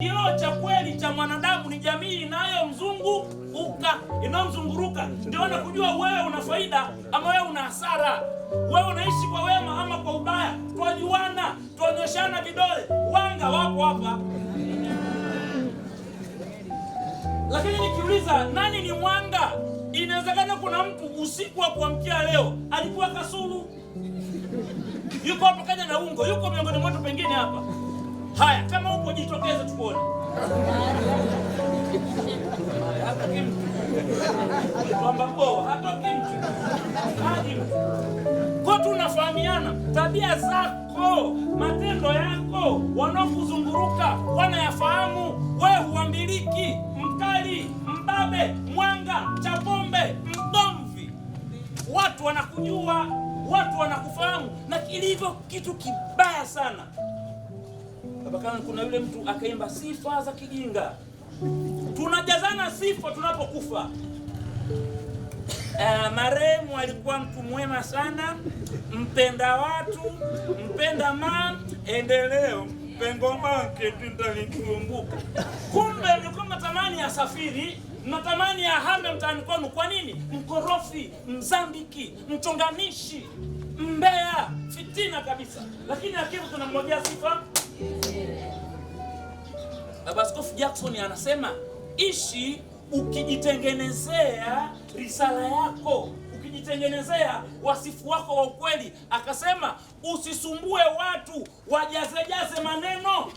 Kioo cha kweli cha mwanadamu ni jamii inayomzunguruka. Ndio wanakujua wewe una faida ama wewe una hasara, wewe unaishi kwa wema ama kwa ubaya. Twajuana, tuonyeshana vidole. Wanga wapo hapa, lakini nikiuliza nani ni mwanga, inawezekana kuna mtu usiku wa kuamkia leo alikuwa Kasulu, yuko hapa kaja na ungo, yuko miongoni mwetu pengine hapa. Haya, kama upo jitokeze tuone. Hatoki mtu. Kwamba hatoki mtu. Haji mtu. Kwa tunafahamiana, tabia zako, matendo yako, wanaokuzunguruka wanayafahamu. Wewe huambiliki, mkali, mbabe, mwanga, chapombe, mdomvi. Watu wanakujua, watu wanakufahamu, na kilivyo kitu kibaya sana. Kama kuna yule mtu akaimba sifa za kijinga. Tunajazana sifa tunapokufa. Marehemu alikuwa mtu mwema sana, mpenda watu, mpenda endeleo, pengo make tutalikumbuka. Kumbe mlikuwa mnatamani asafiri, mnatamani ahame mtaani kwenu. Kwa nini? Mkorofi, mzambiki, mchonganishi, mbea, fitina kabisa. Lakini akiwa tunamwambia sifa. Baba Askofu Jackson anasema ishi ukijitengenezea risala yako, ukijitengenezea wasifu wako wa ukweli. Akasema usisumbue watu wajaze maneno.